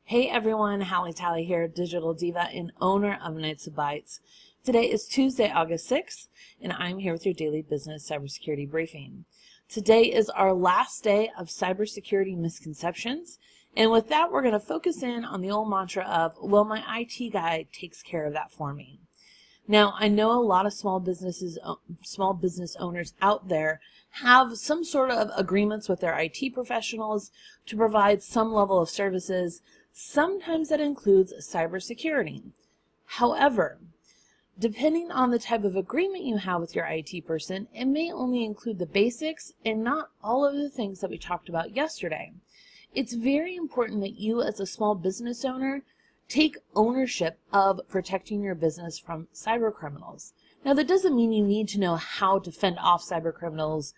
Hey everyone, Hallie Tally here, Digital Diva and owner of Knights of Bytes. Today is Tuesday, August 6th, and I'm here with your daily business cybersecurity briefing. Today is our last day of cybersecurity misconceptions, and with that we're going to focus in on the old mantra of, well, my IT guy takes care of that for me. Now, I know a lot of small business owners out there have some sort of agreements with their IT professionals to provide some level of services. Sometimes that includes cybersecurity. However, depending on the type of agreement you have with your IT person, it may only include the basics and not all of the things that we talked about yesterday. It's very important that you as a small business owner take ownership of protecting your business from cyber criminals. Now, that doesn't mean you need to know how to fend off cyber criminals,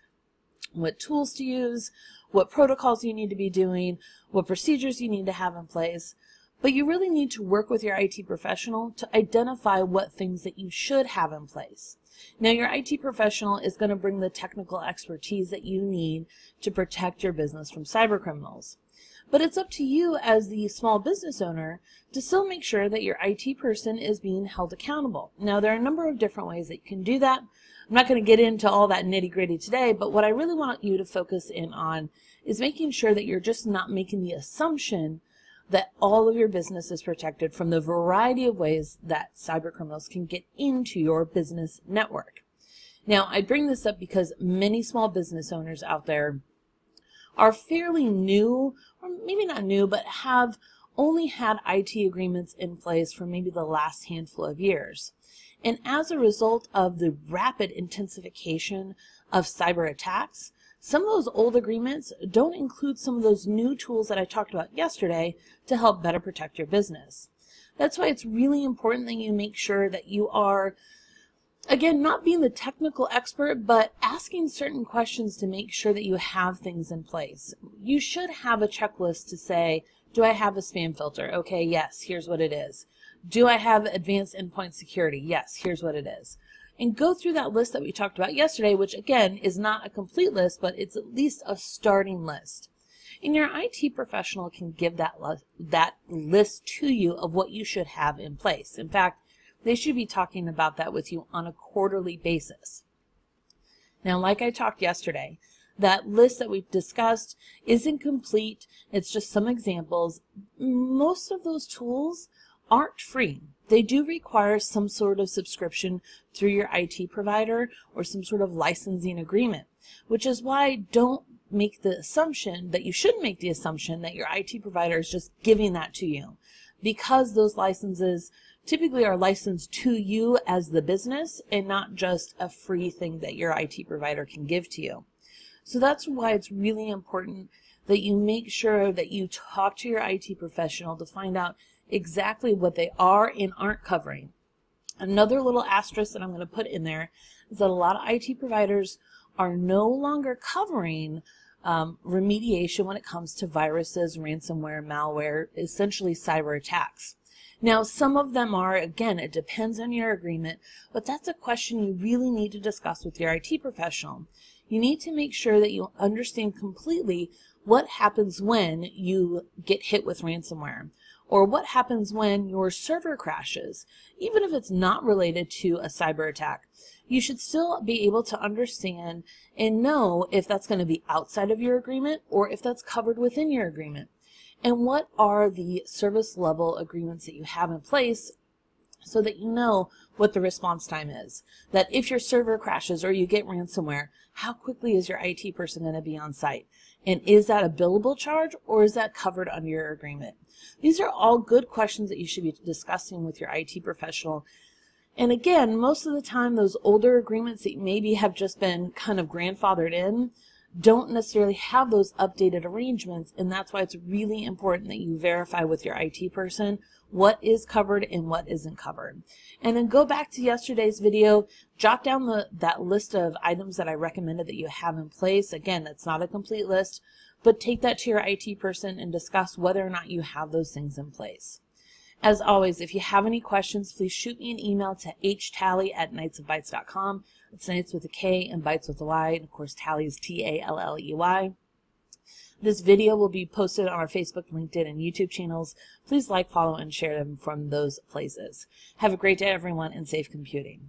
what tools to use, what protocols you need to be doing, what procedures you need to have in place, but you really need to work with your IT professional to identify what things that you should have in place. Now, your IT professional is going to bring the technical expertise that you need to protect your business from cyber criminals. But it's up to you as the small business owner to still make sure that your IT person is being held accountable. Now, there are a number of different ways that you can do that. I'm not going to get into all that nitty-gritty today, but what I really want you to focus in on is making sure that you're just not making the assumption that all of your business is protected from the variety of ways that cyber criminals can get into your business network. Now, I bring this up because many small business owners out there are fairly new, or maybe not new, but have only had IT agreements in place for maybe the last handful of years. And as a result of the rapid intensification of cyber attacks, some of those old agreements don't include some of those new tools that I talked about yesterday to help better protect your business. That's why it's really important that you make sure that you are, again, not being the technical expert, but asking certain questions to make sure that you have things in place. You should have a checklist to say, do I have a spam filter? Okay, yes, here's what it is. Do I have advanced endpoint security? Yes, here's what it is. And go through that list that we talked about yesterday, which again is not a complete list, but it's at least a starting list. And your IT professional can give that list to you of what you should have in place. In fact, they should be talking about that with you on a quarterly basis. Now, like I talked yesterday, that list that we discussed isn't complete. It's just some examples. Most of those tools aren't free. They do require some sort of subscription through your IT provider or some sort of licensing agreement, which is why don't make the assumption that you shouldn't make the assumption that your IT provider is just giving that to you, because those licenses typically are licensed to you as the business and not just a free thing that your IT provider can give to you. So that's why it's really important that you make sure that you talk to your IT professional to find out exactly what they are and aren't covering. Another little asterisk that I'm going to put in there is that a lot of IT providers are no longer covering remediation when it comes to viruses, ransomware, malware, essentially cyber attacks. Now, some of them are, again, it depends on your agreement, but that's a question you really need to discuss with your IT professional. You need to make sure that you understand completely what happens when you get hit with ransomware, or what happens when your server crashes. Even if it's not related to a cyber attack, you should still be able to understand and know if that's going to be outside of your agreement or if that's covered within your agreement. And what are the service level agreements that you have in place so that you know what the response time is. That if your server crashes or you get ransomware, how quickly is your IT person going to be on site? And is that a billable charge or is that covered under your agreement? These are all good questions that you should be discussing with your IT professional. And again, most of the time, those older agreements that maybe have just been kind of grandfathered in don't necessarily have those updated arrangements, and that's why it's really important that you verify with your IT person what is covered and what isn't covered. And then go back to yesterday's video, jot down that list of items that I recommended that you have in place. Again, that's not a complete list, but take that to your IT person and discuss whether or not you have those things in place. As always, if you have any questions, please shoot me an email to htally@knightsofbytes.com. It's Knights with a K and Bytes with a Y, and of course Tally is Talley. This video will be posted on our Facebook, LinkedIn, and YouTube channels. Please like, follow, and share them from those places. Have a great day, everyone, and safe computing.